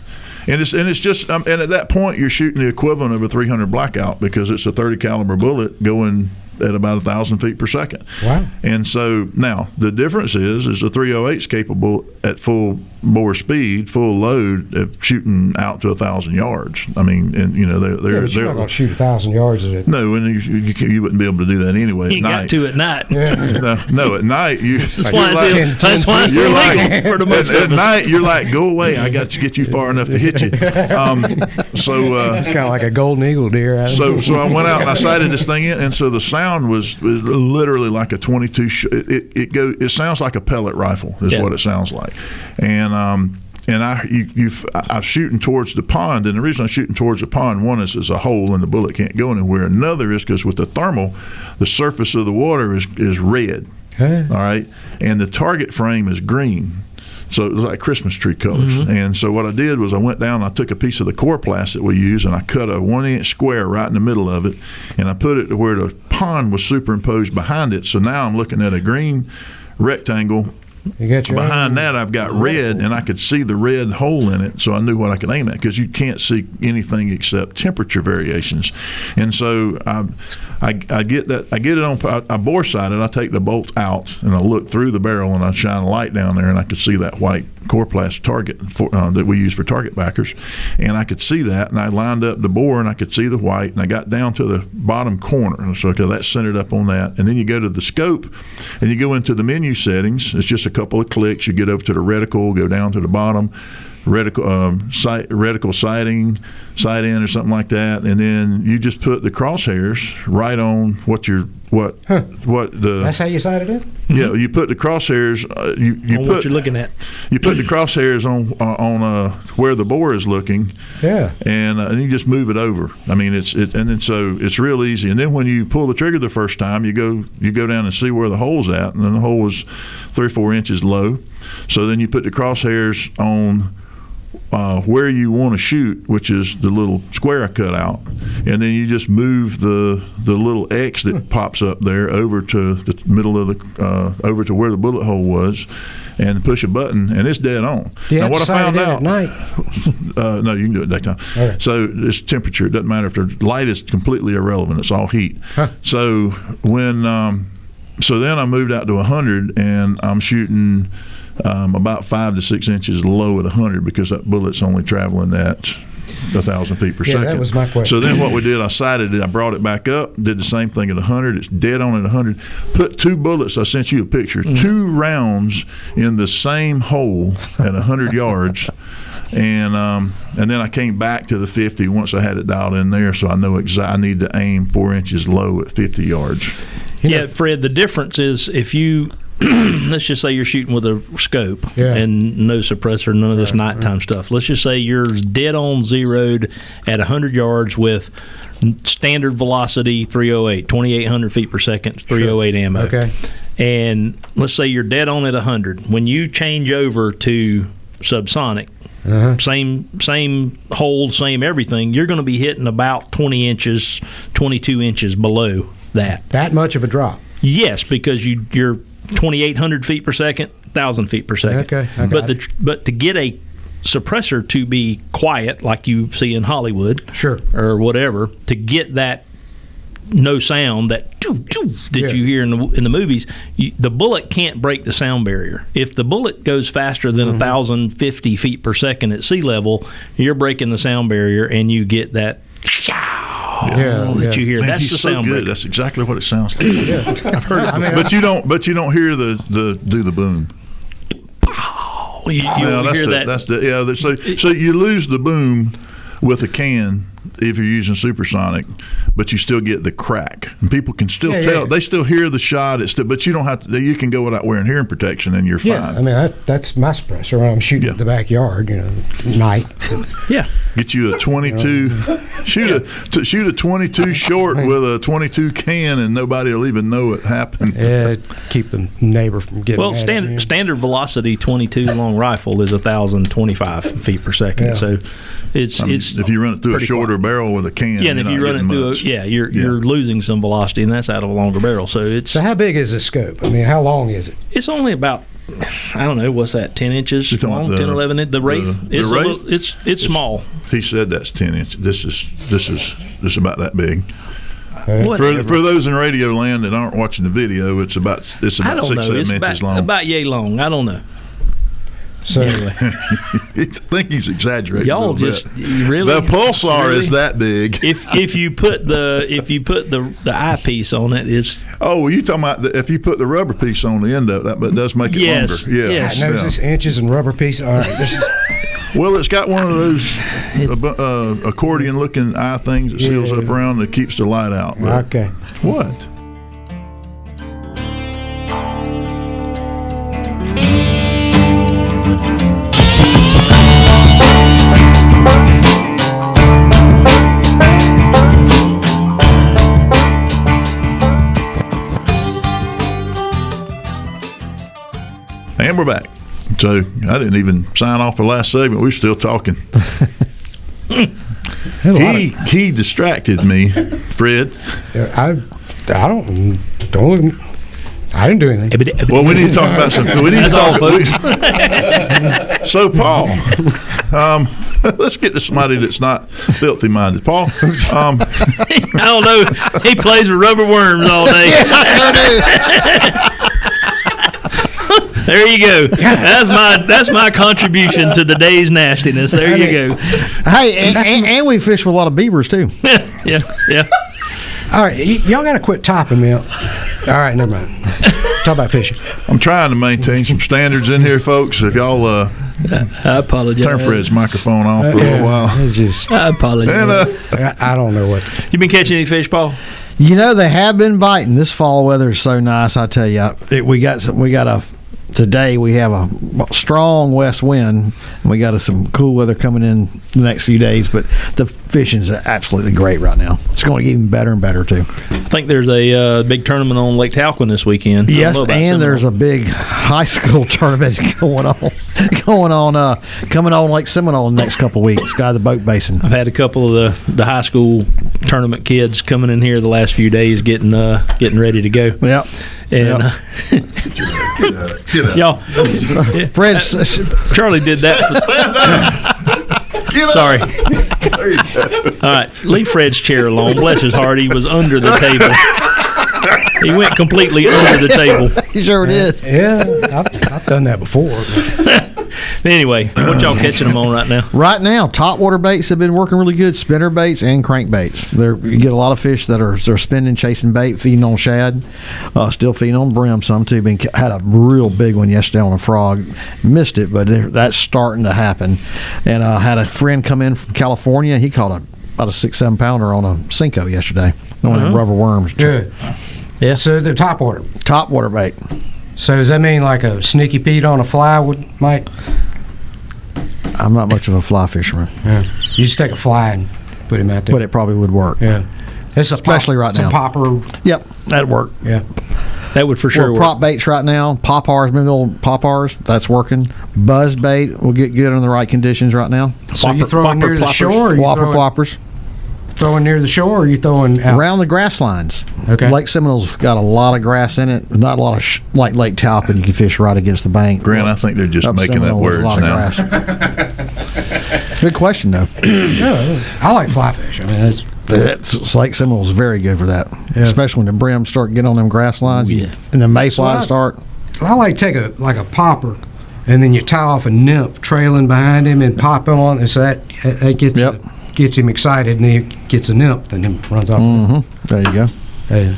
Speaker 1: And it's just and at that point you're shooting the equivalent of a 300 blackout because it's a 30 caliber bullet going at about 1,000 feet per second.
Speaker 4: Wow.
Speaker 1: And so now the difference is the 308 is capable at full bore speed, full load, of shooting out to 1,000 yards. I mean, and they're
Speaker 4: you're not going to shoot 1,000 yards at it.
Speaker 1: No, and you wouldn't be able to do that anyway.
Speaker 2: You got to at night.
Speaker 4: Yeah.
Speaker 1: No, at night you.
Speaker 2: That's why it's illegal for the most of us.
Speaker 1: At night you're like, go away. I got to get you far enough to hit you.
Speaker 4: It's kind of like a golden eagle deer.
Speaker 1: So I went out and I sighted this thing in, and so the sound was literally like a 22. It sounds like a pellet rifle is what it sounds like, and I'm shooting towards the pond, and the reason I'm shooting towards the pond, one is there's a hole and the bullet can't go anywhere. Another is because with the thermal, the surface of the water is red. All right, and the target frame is green. So it was like Christmas tree colors. And so what I did was I went down, I took a piece of the Coroplast that we use, and I cut a 1-inch square right in the middle of it, and I put it to where the pond was superimposed behind it. So now I'm looking at a green rectangle. Behind that, I've got red, and I could see the red hole in it, so I knew what I could aim at because you can't see anything except temperature variations. And so I get that. I get it on. I bore sight it. I take the bolt out, and I look through the barrel, and I shine a light down there, and I could see that white Coroplast target that we use for target backers, and I could see that, and I lined up the bore, and I could see the white, and I got down to the bottom corner, so that's centered up on that. And then you go to the scope, and you go into the menu settings. It's just a couple of clicks. You get over to the reticle, go down to the bottom, reticle sighting, sight in or something like that, and then you just put the crosshairs right on what your what the.
Speaker 4: That's how you sight it in?
Speaker 1: Yeah, you put the crosshairs. You
Speaker 2: on
Speaker 1: put
Speaker 2: what you're looking at.
Speaker 1: You put the crosshairs on where the bore is looking.
Speaker 4: Yeah.
Speaker 1: And you just move it over. I mean, so it's real easy. And then when you pull the trigger the first time, you go down and see where the hole's at, and then the hole is 3 or 4 inches low. So then you put the crosshairs on where you want to shoot, which is the little square I cut out, and then you just move the little X that pops up there over to the middle of the over to where the bullet hole was, and push a button, and it's dead on.
Speaker 4: Now, what I found out at night.
Speaker 1: No, you can do it at daytime.
Speaker 4: Okay.
Speaker 1: So it's temperature. It doesn't matter if the light is completely irrelevant. It's all heat.
Speaker 4: Huh.
Speaker 1: So when so then I moved out to 100, and I'm shooting about 5 to 6 inches low at 100 because that bullet's only traveling at 1,000 feet per second.
Speaker 4: Yeah, that was my question.
Speaker 1: So then what we did, I sighted it, I brought it back up, did the same thing at 100. It's dead on at 100. Put 2 bullets, I sent you a picture, 2 rounds in the same hole at 100 yards. And then I came back to the 50 once I had it dialed in there, so I know I need to aim 4 inches low at 50 yards.
Speaker 2: Yeah, Fred, the difference is if you let's just say you're shooting with a scope and no suppressor, none of this nighttime stuff. Let's just say you're dead on zeroed at 100 yards with standard velocity 308, 2,800 feet per second, 308 ammo.
Speaker 4: Okay.
Speaker 2: And let's say you're dead on at 100. When you change over to subsonic, same hold, same everything, you're going to be hitting about 20 inches, 22 inches below that.
Speaker 4: That much of a drop?
Speaker 2: Yes, because you're 2,800 feet per second, 1,000 feet per second.
Speaker 4: Okay.
Speaker 2: But to get a suppressor to be quiet, like you see in Hollywood, or whatever, to get that no sound, that you hear in the movies, the bullet can't break the sound barrier. If the bullet goes faster than 1,050 feet per second at sea level, you're breaking the sound barrier, and you get that that you hear.
Speaker 1: Man,
Speaker 2: that's the sound
Speaker 1: good.
Speaker 2: breaker.
Speaker 1: That's exactly what it sounds like.
Speaker 2: I've heard it.
Speaker 1: But you don't hear the boom.
Speaker 2: You hear that.
Speaker 1: So you lose the boom with a can if you're using supersonic, but you still get the crack, and people can still tell. They still hear the shot. But you don't have to. You can go without wearing hearing protection, and you're fine.
Speaker 4: Yeah, I mean that's my suppressor when I'm shooting in the backyard. Night.
Speaker 1: Get you a 22. Shoot a 22 short with a 22 can, and nobody will even know it happened.
Speaker 4: Keep the neighbor from getting.
Speaker 2: Well, standard velocity 22 long rifle is 1,025 feet per second. Yeah. So it's
Speaker 1: if you run it through a shorter barrel with a can.
Speaker 2: Yeah, and if you run it through you're losing some velocity, and that's out of a longer barrel. So
Speaker 4: how big is the scope? I mean, how long is it?
Speaker 2: It's only about, I don't know, what's that, 10 inches long, 10, 11 inches? The Wraith? It's small.
Speaker 1: He said that's 10 inches. This is about that big.
Speaker 2: For
Speaker 1: those in radio land that aren't watching the video, it's about 6-7 inches long.
Speaker 2: About yay long. I don't know.
Speaker 4: So
Speaker 2: anyway.
Speaker 1: I think he's exaggerating.
Speaker 2: Y'all just really
Speaker 1: the pulsar is that big.
Speaker 2: If you put the eyepiece on it, it's
Speaker 1: you talking about if you put the rubber piece on the end of that, but it does make it longer. Yeah,
Speaker 4: yes. I know this inches and rubber piece. All right, this is.
Speaker 1: Well, it's got one of those accordion-looking eye things that seals up around that keeps the light out. But
Speaker 4: okay.
Speaker 1: What? And we're back. So I didn't even sign off the last segment. We're still talking. He distracted me, Fred.
Speaker 4: I didn't do anything.
Speaker 1: Well, we need to talk about something.
Speaker 2: That's all, folks.
Speaker 1: So, Paul, let's get to somebody that's not filthy-minded. Paul,
Speaker 2: I don't know. He plays with rubber worms all day. There you go. That's my contribution to the day's nastiness. There you go.
Speaker 5: Hey, and we fish with a lot of beavers too.
Speaker 2: Yeah.
Speaker 4: All right, y'all got to quit topping me up. All right, never mind. Talk about fishing.
Speaker 1: I'm trying to maintain some standards in here, folks. If y'all
Speaker 2: I apologize.
Speaker 1: turn Fred's microphone off for a little while.
Speaker 4: It's just,
Speaker 2: I apologize.
Speaker 1: And,
Speaker 4: I don't know what.
Speaker 2: You been catching any fish, Paul?
Speaker 5: You know, they have been biting. This fall weather is so nice. I tell you, today we have a strong west wind, and we got some cool weather coming in the next few days. But the fishing's absolutely great right now. It's going to get even better and better too.
Speaker 2: I think there's a big tournament on Lake Talquin this weekend.
Speaker 5: Yes, and there's a big high school tournament coming on Lake Seminole in the next couple of weeks. Guy the boat basin.
Speaker 2: I've had a couple of the high school tournament kids coming in here the last few days getting ready to go.
Speaker 5: Yep.
Speaker 2: And
Speaker 1: get up.
Speaker 2: y'all,
Speaker 5: Fred,
Speaker 2: Charlie did that. Sorry.
Speaker 1: There you go.
Speaker 2: All right, leave Fred's chair alone. Bless his heart, he was under the table. He went completely under the table.
Speaker 5: he sure did.
Speaker 4: Yeah, I've done that before.
Speaker 2: Anyway, what y'all catching them on right now?
Speaker 5: Right now, topwater baits have been working really good. Spinner baits and crankbaits. You get a lot of fish that are spinning, chasing bait, feeding on shad, still feeding on brim some too. Had a real big one yesterday on a frog. Missed it, but that's starting to happen. And I had a friend come in from California. He caught about a 6-7 pounder on a Cinco yesterday. One of the rubber worms.
Speaker 4: Good.
Speaker 2: Yeah.
Speaker 4: So the
Speaker 5: Topwater bait.
Speaker 4: So does that mean like a sneaky Pete on a fly might?
Speaker 5: I'm not much of a fly fisherman.
Speaker 4: Yeah. You just take a fly and put him out there.
Speaker 5: But it probably would work.
Speaker 4: Yeah. It's
Speaker 5: Especially right now.
Speaker 4: It's a popper.
Speaker 5: Yep, that'd work.
Speaker 4: Yeah.
Speaker 2: That would for sure
Speaker 5: Or
Speaker 2: work.
Speaker 5: prop baits right now. Poppars, remember the old poppars? That's working. Buzz bait will get good in the right conditions right now.
Speaker 4: So you throwing near the shore? Or you
Speaker 5: Whopper ploppers.
Speaker 4: throwing near the shore, or are you throwing out?
Speaker 5: Around the grass lines.
Speaker 4: Okay.
Speaker 5: Lake Seminole's got a lot of grass in it. Not a lot of like Lake Talcott. You can fish right against the bank.
Speaker 1: Grant, I think they're just
Speaker 5: Up
Speaker 1: making
Speaker 5: Seminole,
Speaker 1: that
Speaker 5: there's a
Speaker 1: words
Speaker 5: lot of
Speaker 1: now.
Speaker 5: grass. Good question though.
Speaker 4: Yeah, I like fly fish. I mean,
Speaker 5: It's Lake Seminole's very good for that,
Speaker 4: Yeah.
Speaker 5: especially when the brim start getting on them grass lines.
Speaker 2: Oh, yeah.
Speaker 5: And the mayflies start.
Speaker 4: I like to take a popper, and then you tie off a nymph trailing behind him and pop him on, and so that gets
Speaker 5: Yep.
Speaker 4: gets him excited, and then he gets a nymph, and then runs off.
Speaker 5: Mm-hmm. There you go.
Speaker 4: Hey,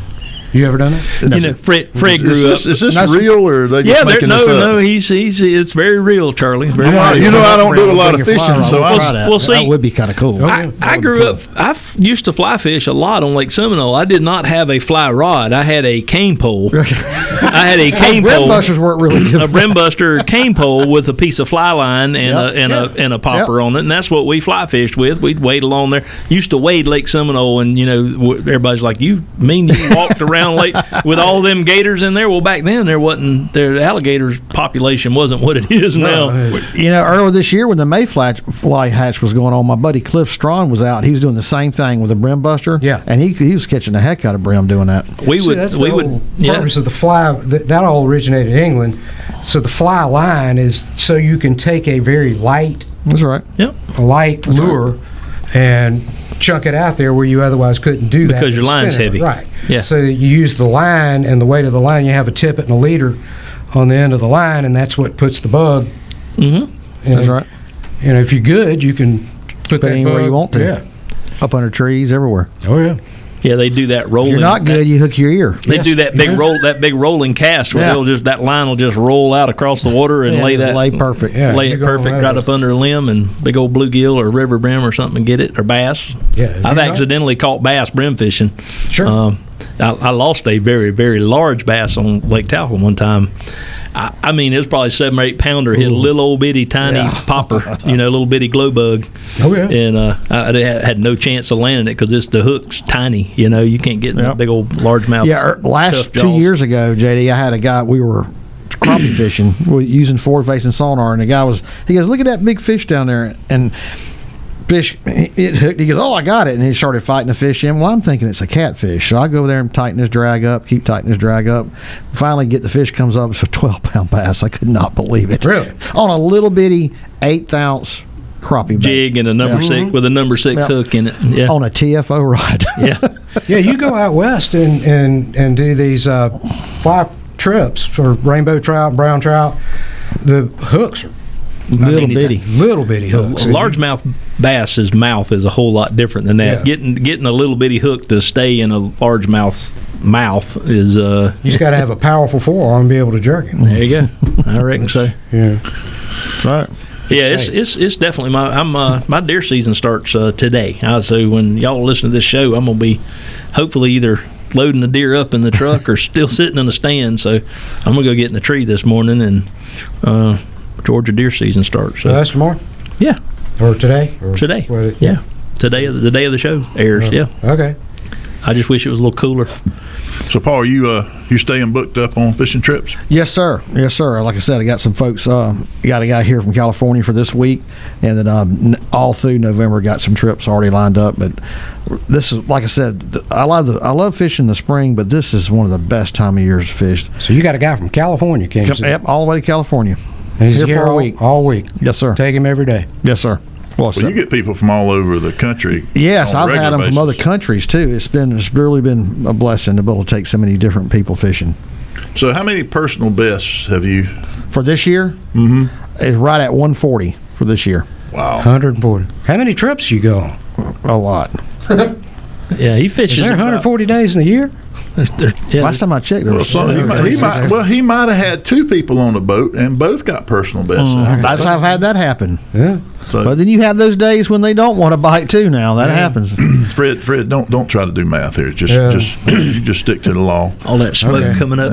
Speaker 4: you ever done that?
Speaker 2: You know, Fred grew up.
Speaker 1: Is this real, or are they just
Speaker 2: Yeah,
Speaker 1: making this up?
Speaker 2: no, he's it's very real, Charlie. Very real.
Speaker 1: I don't do a lot of
Speaker 5: Bring your fly
Speaker 1: fishing,
Speaker 5: rod.
Speaker 1: so
Speaker 5: We'll
Speaker 1: I
Speaker 5: try that.
Speaker 2: Well, see-
Speaker 5: that would be kind of cool.
Speaker 2: I grew up. I used to fly fish a lot on Lake Seminole. I did not have a fly rod. I had a cane pole. I had a cane
Speaker 5: Brim
Speaker 2: pole.
Speaker 5: busters weren't really good.
Speaker 2: A brim buster cane pole with a piece of fly line and
Speaker 5: Yep.
Speaker 2: a popper on it, and that's what we fly fished with. We'd wade along there. Used to wade Lake Seminole, and everybody's like, "You mean you walked around lake with all them gators in there?" Well, back then the alligators population wasn't what it is now.
Speaker 5: Earlier this year when the mayfly hatch was going on, my buddy Cliff Strawn was out. He was doing the same thing with a brim buster.
Speaker 4: Yeah.
Speaker 5: And he was catching the heck out of brim doing that.
Speaker 4: That's the whole purpose of the fly. That all originated in England. So the fly line is so you can take a very light,
Speaker 5: That's right.
Speaker 4: lure, and chunk it out there where you otherwise couldn't do that
Speaker 2: Because your line's
Speaker 4: spin it.
Speaker 2: heavy.
Speaker 4: Right.
Speaker 2: Yeah.
Speaker 4: So you use the line and the weight of the line. You have a tippet and a leader on the end of the line, and that's what puts the bug.
Speaker 2: Mm-hmm.
Speaker 5: That's right.
Speaker 4: If you're good, you can put that
Speaker 5: anywhere
Speaker 4: bug,
Speaker 5: you want to.
Speaker 4: Yeah.
Speaker 5: Up under trees, everywhere.
Speaker 4: Oh yeah.
Speaker 2: Yeah, they do that rolling.
Speaker 5: If you're not good, you hook your ear.
Speaker 2: They do that big rolling cast where that line will just roll out across the water and lay
Speaker 5: perfect.
Speaker 4: Yeah,
Speaker 2: lay
Speaker 4: you
Speaker 2: it
Speaker 4: go
Speaker 2: perfect
Speaker 4: right
Speaker 2: right up under a limb, and big old bluegill or river brim or something get it, or bass.
Speaker 4: Yeah,
Speaker 2: I've accidentally caught bass brim fishing.
Speaker 4: Sure.
Speaker 2: I lost a very, very large bass on Lake Talon one time. I mean, it was probably 7 or 8 pounder. Hit a little old bitty tiny popper, little bitty glow bug.
Speaker 4: Oh yeah.
Speaker 2: And I had no chance of landing it because the hook's tiny. You can't get in that big old largemouth.
Speaker 5: Yeah, last 2 years ago, JD, I had a guy. We were crappie fishing, using forward-facing sonar, and the guy he goes, "Look at that big fish down there," and fish it hooked. He goes, "Oh, I got it," and he started fighting the fish in. Well, I'm thinking it's a catfish, so I go over there and tighten his drag up, keep tightening his drag up. Finally, get the fish comes up. It's a 12-pound bass. I could not believe it.
Speaker 4: Really?
Speaker 5: On a little bitty 1/8 ounce crappie bait.
Speaker 2: Jig and a number 6 with a number 6 hook in it. Yeah.
Speaker 5: On a TFO rod.
Speaker 2: Yeah.
Speaker 4: Yeah, you go out west and do these fly trips for rainbow trout, brown trout. The hooks are
Speaker 5: Little bitty
Speaker 4: hooks.
Speaker 2: A largemouth bass's mouth is a whole lot different than that.
Speaker 4: Yeah.
Speaker 2: Getting a little bitty hook to stay in a largemouth's mouth is
Speaker 4: You just got to have a powerful forearm to be able to jerk it.
Speaker 2: there you go. I reckon so.
Speaker 4: Yeah.
Speaker 5: Right.
Speaker 2: Yeah, it's definitely my deer season starts today. So when y'all listen to this show, I'm gonna be hopefully either loading the deer up in the truck or still sitting in the stand. So I'm gonna go get in the tree this morning, and Georgia deer season starts. So
Speaker 4: that's tomorrow.
Speaker 2: Yeah,
Speaker 4: or today. Or
Speaker 2: today.
Speaker 4: what?
Speaker 2: Yeah, today the day of the show airs. Yeah.
Speaker 4: Okay.
Speaker 2: I just wish it was a little cooler.
Speaker 1: So, Paul, are you staying booked up on fishing trips?
Speaker 5: Yes, sir. Yes, sir. Like I said, I got some folks. Got a guy here from California for this week, and then all through November, got some trips already lined up. But this is, like I said, I love fishing in the spring, but this is one of the best time of years to fish.
Speaker 4: So you got a guy from California, Kansas City.
Speaker 5: Yep, all the way to California.
Speaker 4: And he's
Speaker 5: Here
Speaker 4: here
Speaker 5: for a
Speaker 4: all
Speaker 5: week.
Speaker 4: All week.
Speaker 5: Yes, sir.
Speaker 4: Take him every day.
Speaker 5: Yes, sir.
Speaker 1: Well, you get people from all over the country.
Speaker 5: Yes,
Speaker 1: on a
Speaker 5: I've had
Speaker 1: regular
Speaker 5: them from other
Speaker 1: basis.
Speaker 5: countries too. It's really been a blessing to be able to take so many different people fishing.
Speaker 1: So, how many personal bests have you?
Speaker 5: For this year, it's right at 140 for this year.
Speaker 1: Wow.
Speaker 4: 140. How many trips you go on?
Speaker 5: A lot.
Speaker 2: Yeah, he fishes.
Speaker 4: Is there 140 days in the year?
Speaker 5: Last time I checked, there was
Speaker 1: He might have had two people on the boat and both got personal bests.
Speaker 5: That's how I've had that happen.
Speaker 4: Yeah.
Speaker 1: So,
Speaker 5: But then you have those days when they don't want to bite too. Now that happens.
Speaker 1: Fred, don't try to do math here. Just stick to the law.
Speaker 2: All that smoke coming up,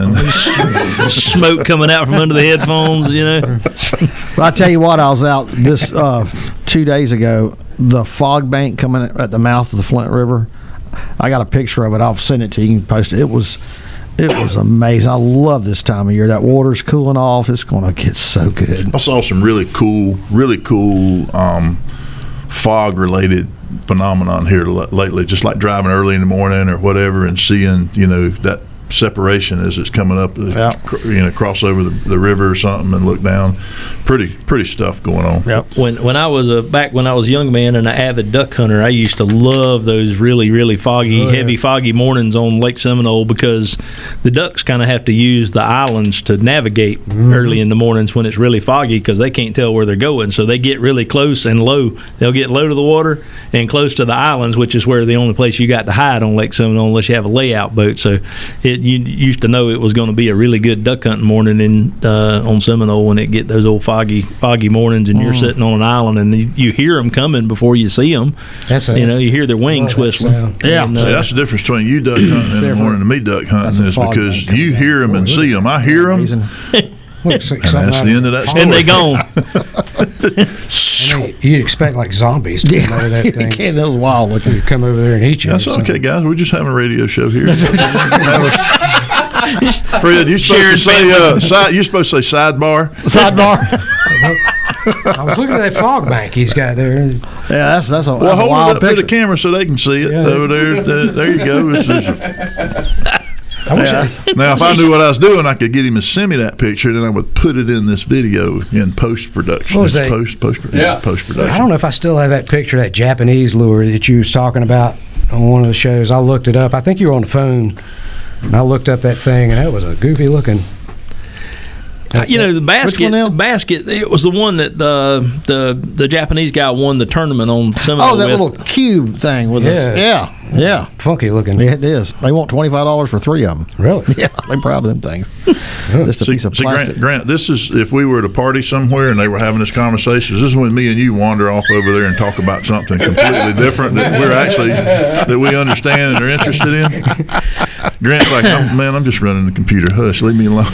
Speaker 2: smoke coming out from under the headphones. You know.
Speaker 5: But I tell you what, I was out this 2 days ago. The fog bank coming at the mouth of the Flint River. I got a picture of it. I'll send it to you. You can post it. It was amazing. I love this time of year. That water's cooling off. It's going to get so good.
Speaker 1: I saw some really cool fog-related phenomenon here lately. Just like driving early in the morning or whatever, and seeing that separation as it's coming up. Cross over the river or something and look down. Pretty stuff going on.
Speaker 5: Yep.
Speaker 2: When I was back when I was a young man and an avid duck hunter, I used to love those really, really foggy, heavy foggy mornings on Lake Seminole, because the ducks kind of have to use the islands to navigate early in the mornings when it's really foggy, because they can't tell where they're going. So they get really close and low. They'll get low to the water and close to the islands, which is where the only place you got to hide on Lake Seminole unless you have a layout boat. So you used to know it was going to be a really good duck hunting morning on Seminole when it get those old foggy mornings, and you're sitting on an island and you hear them coming before you see them. You hear their wings whistling.
Speaker 5: Yeah.
Speaker 2: And,
Speaker 1: that's the difference between you duck hunting in the morning and me duck hunting, is because you hear them and see them. I hear them, and that's the end of that story.
Speaker 2: and they gone.
Speaker 4: You'd expect like zombies to come out of that thing.
Speaker 5: That was wild looking.
Speaker 4: You come over there and eat you.
Speaker 1: That's okay, guys. We're just having a radio show here. Fred, you're supposed to say sidebar.
Speaker 4: I was looking at that fog bank he's got there.
Speaker 5: Yeah, that's a
Speaker 1: Well, hold
Speaker 5: wild
Speaker 1: it up to
Speaker 5: picture.
Speaker 1: the camera so they can see it over there. There you go. Now, if I knew what I was doing, I could get him to send me that picture, then I would put it in this video in post-production.
Speaker 4: What was that?
Speaker 1: Post-production.
Speaker 4: I don't know if I still have that picture of that Japanese lure that you was talking about on one of the shows. I looked it up. I think you were on the phone, and I looked up that thing, and that was a goofy looking.
Speaker 2: The basket. It was the one that the Japanese guy won the tournament on Seminole.
Speaker 5: Oh, that little cube thing with us. Yeah.
Speaker 4: Funky looking.
Speaker 5: Yeah, it is. They want $25 for 3 of them.
Speaker 4: Really?
Speaker 5: Yeah, they're proud of them things. Just a piece of plastic.
Speaker 1: Grant, this is if we were at a party somewhere and they were having this conversation. This is when me and you wander off over there and talk about something completely different that we understand and are interested in. Grant's like, I'm just running the computer. Hush, leave me alone.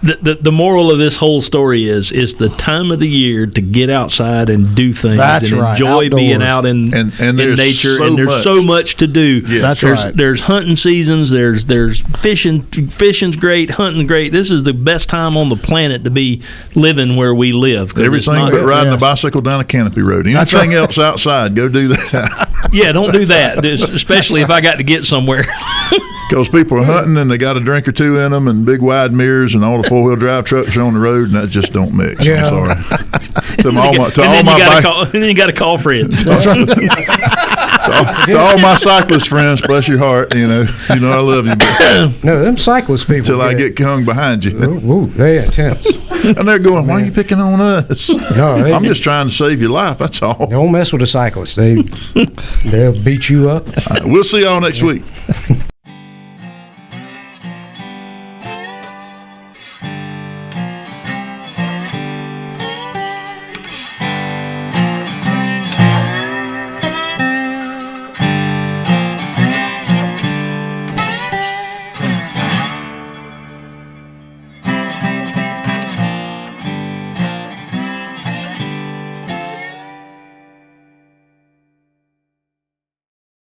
Speaker 2: The moral of this whole story is the time of the year to get outside and do things.
Speaker 5: That's
Speaker 2: and
Speaker 5: right.
Speaker 2: Enjoy
Speaker 5: Outdoors.
Speaker 2: being out in nature.
Speaker 1: So
Speaker 2: and there's so much to do.
Speaker 1: Yeah.
Speaker 5: That's right.
Speaker 2: There's hunting seasons. There's fishing. Fishing's great. Hunting's great. This is the best time on the planet to be living where we live.
Speaker 1: Everything but riding a bicycle down a canopy road. Anything else outside, go do that.
Speaker 2: Yeah, don't do that, especially if I got to get somewhere.
Speaker 1: Because people are hunting and they got a drink or two in them and big wide mirrors and all the 4-wheel drive trucks are on the road, and that just don't mix.
Speaker 4: Yeah.
Speaker 1: I'm sorry.
Speaker 2: And then you got to call Fred.
Speaker 1: To all my cyclist friends, bless your heart. You know I love you.
Speaker 4: No, them cyclist people.
Speaker 1: Until I get hung behind you.
Speaker 4: Ooh, they're intense.
Speaker 1: And they're going, why are you picking on us?
Speaker 4: No,
Speaker 1: I'm just trying to save your life. That's all.
Speaker 4: Don't mess with the cyclists. They'll beat you up.
Speaker 1: We'll see y'all next week.